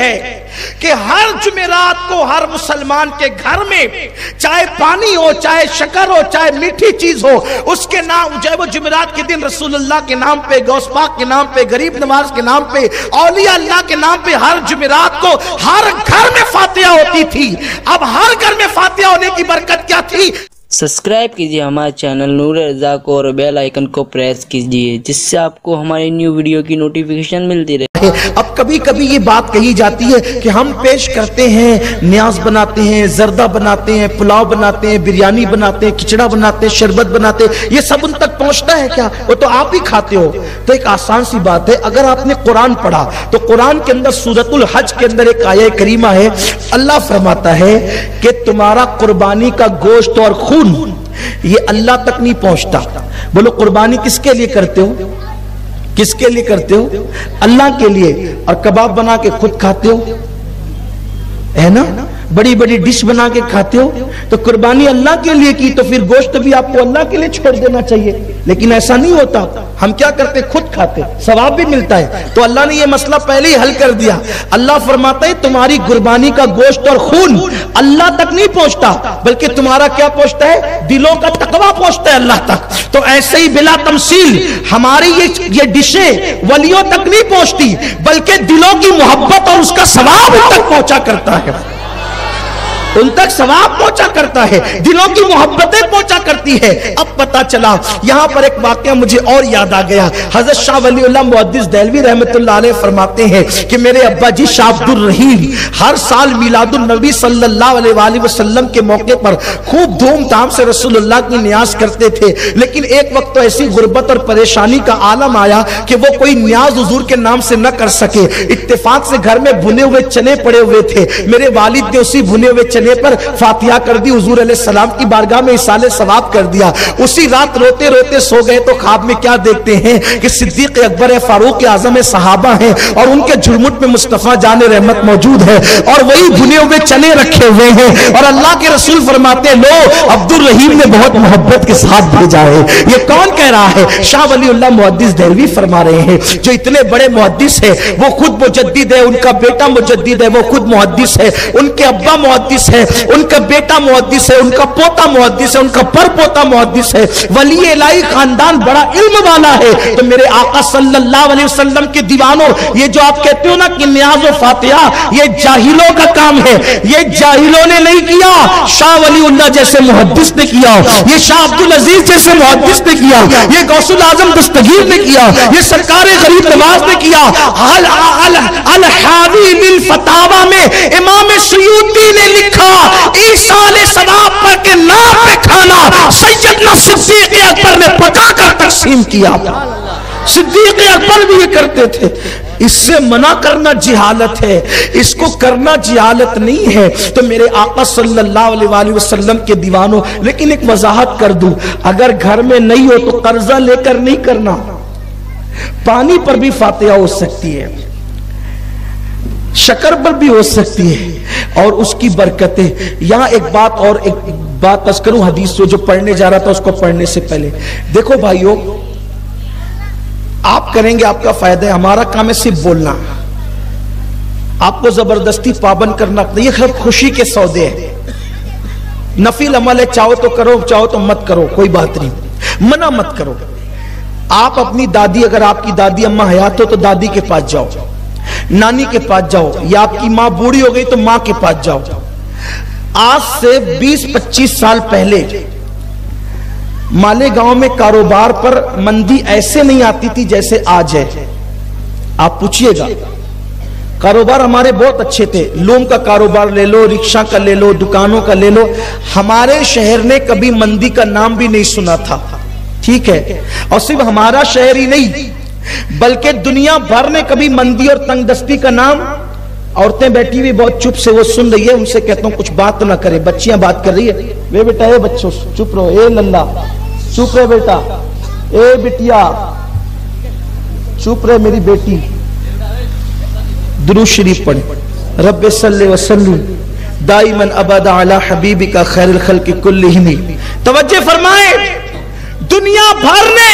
ہے کہ ہر جمعرات کو ہر مسلمان کے گھر میں چاہے پانی ہو، چاہے شکر ہو، چاہے میٹھی چیز ہو، اس کے نام جو ہے وہ جمعرات کے دن رسول اللہ کے نام پہ، غوث پاک کے نام پہ، غریب نواز کے نام پہ، اولیاء اللہ کے نام پہ ہر جمعرات کو ہر گھر میں فاتحہ ہوتی تھی۔ اب ہر گھر میں فاتحہ ہونے کی برکت کیا تھی؟ سبسکرائب کیجئے ہمارے چینل نور رضا کو اور بیل آئیکن کو پریس کیجئے، جس سے آپ کو ہماری نیو ویڈیو کی نوٹیفیکیشن ملتی رہے۔ اب کبھی کبھی یہ بات کہی جاتی ہے کہ ہم پیش کرتے ہیں، نیاز بناتے ہیں، زردہ بناتے ہیں، پلاؤ بناتے ہیں، بریانی بناتے ہیں، کھچڑا بناتے ہیں، شربت بناتے ہیں، یہ سب ان تک پہنچتا ہے کیا؟ وہ تو آپ ہی کھاتے ہو۔ تو ایک آسان سی بات ہے، اگر آپ نے قرآن پڑھا تو قرآن کے اندر سورۃ الحج کے اندر ایک آیہ کریمہ ہے، اللہ فرماتا ہے کہ تمہارا قربانی کا گوشت اور خون یہ اللہ تک نہیں پہنچتا۔ بولو قربانی کس کے لیے کرتے ہو؟ کس کے لیے کرتے ہو؟ اللہ کے لیے۔ اور کباب بنا کے خود کھاتے ہو، ہے نا؟ بڑی بڑی ڈش بنا کے کھاتے ہو، تو قربانی اللہ کے لیے کی تو پھر گوشت بھی آپ کو اللہ کے لیے چھوڑ دینا چاہیے، لیکن ایسا نہیں ہوتا۔ ہم کیا کرتے؟ خود کھاتے، ثواب بھی ملتا ہے۔ تو اللہ نے یہ مسئلہ پہلے ہی حل کر دیا۔ اللہ فرماتا ہے تمہاری قربانی کا گوشت اور خون اللہ تک نہیں پہنچتا، بلکہ تمہارا کیا پہنچتا ہے؟ دلوں کا تقویٰ پہنچتا ہے اللہ تک۔ تو ایسے ہی بلا تمثیل ہماری یہ ڈشیں ولیوں تک نہیں پہنچتی، بلکہ دلوں کی محبت اور اس کا ثواب ان تک پہنچا کرتا ہے، ان تک ثواب پہنچا کرتا ہے، دلوں کی محبتیں پہنچا کرتی ہے۔ اب پتا چلا یہاں پر ایک واقعہ مجھے اور یاد آ گیا۔ حضرت شاہ ولی اللہ محدث دہلوی رحمت اللہ علیہ فرماتے ہیں کہ میرے ابا جی شاہ عبد الرحیم ہر سال میلاد النبی صلی اللہ علیہ وآلہ وسلم کے موقع پر خوب دھوم دھام سے رسول اللہ کی نیاز کرتے تھے، لیکن ایک وقت تو ایسی غربت اور پریشانی کا عالم آیا کہ وہ کوئی نیاز حضور کے نام سے نہ کر سکے۔ اتفاق سے گھر میں بھنے ہوئے چنے پڑے ہوئے تھے، میرے والد نے اسی بھنے ہوئے چنے پر فاتحہ کر دی، حضور علیہ السلام کی بارگاہ میں اصالِ ثواب کر دیا۔ اسی رات روتے روتے سو گئے تو خواب میں کیا دیکھتے ہیں کہ صدیق اکبر فاروق اعظم صحابہ ہیں اور ان کے جھرمٹ میں مصطفیٰ جان رحمت موجود ہے اور وہی بھنے ہوئے چنے رکھے ہوئے ہیں، اور اللہ کے رسول فرماتے ہیں لو عبد الرحیم نے بہت محبت کے ساتھ بھیجا ہے۔ یہ کون کہہ رہا ہے؟ شاہ ولی اللہ محدث دہلوی فرما رہے ہیں، جو اتنے بڑے محدث ہیں، وہ خود مجدد ہے، ان کا بیٹا مجدد ہے، وہ خود محدث ہے، ان کے ابا محدث ہے، ان کا بیٹا محدث ہے، ان کا پوتا محدث ہے، ان کا پر پوتا محدث ہے، ولی الہی خاندان بڑا علم والا ہے۔ تو میرے آقا صلی اللہ علیہ وسلم کے دیوانوں، یہ جو آپ کہتے ہو نا کہ نیاز و فاتحہ یہ جاہلوں کا کام ہے، یہ جاہلوں نے نہیں کیا، شاہ ولی اللہ جیسے محدث نے کیا، یہ شاہ عبدالعزیز جیسے محدث نے کیا، یہ غوث العظم دستگیر نے کیا، یہ سرکار غریب نواز نے کیا۔ الحاوی بالفتاوی میں امام سیوطی نے لکھا ایصال ثواب پر کے نام پہ کھانا سیدنا صدیق اکبر نے پکا کر تقسیم کیا۔ صدیق اکبر بھی یہ کرتے تھے۔ اس سے منع کرنا جہالت ہے، اس کو کرنا جہالت نہیں ہے۔ تو میرے آقا صلی اللہ علیہ وآلہ وسلم کے دیوانوں، لیکن ایک وضاحت کر دوں، اگر گھر میں نہیں ہو تو قرضہ لے کر نہیں کرنا، پانی پر بھی فاتحہ ہو سکتی ہے، شکر پر بھی ہو سکتی ہے، اور اس کی برکتیں۔ یہاں ایک بات عرض کروں، حدیث جو پڑھنے جا رہا تھا اس کو پڑھنے سے پہلے دیکھو بھائیو، آپ کریں گے آپ کا فائدہ ہے، ہمارا کام ہے صرف بولنا، آپ کو زبردستی پابند کرنا نہیں، یہ خوشی کے سودے ہیں، نفل عمل ہے، چاہو تو کرو چاہو تو مت کرو، کوئی بات نہیں، منع مت کرو۔ آپ اپنی دادی، اگر آپ کی دادی اماں حیات ہو تو دادی کے پاس جاؤ، نانی کے پاس جاؤ، یا آپ کی ماں بوڑھی ہو گئی تو ماں کے پاس جاؤ۔ آج سے 20-25 سال پہلے مالیگاؤں میں کاروبار پر مندی ایسے نہیں آتی تھی جیسے آج ہے۔ آپ پوچھئے گا، کاروبار ہمارے بہت اچھے تھے، لوم کا کاروبار لے لو، رکشہ کا لے لو، دکانوں کا لے لو، ہمارے شہر نے کبھی مندی کا نام بھی نہیں سنا تھا، ٹھیک ہے؟ اور صرف ہمارا شہر ہی نہیں بلکہ دنیا بھر نے کبھی مندی اور تنگ دستی کا نام، عورتیں بیٹھی ہوئی بہت چپ سے وہ سن رہی ہے، ان سے کہتا ہوں کچھ بات نہ کرے، بچیاں بات کر رہی ہے، وے بیٹا اے بچوں چپ رہو، اے للہ چپ رہے بیٹا، اے بٹیا چپ رہے میری بیٹی، درود شریف پڑھیں، رب صلی وسلم دائما ابدا علی حبیبک خیر الخلق کلہم۔ توجہ فرمائیں، دنیا بھر نے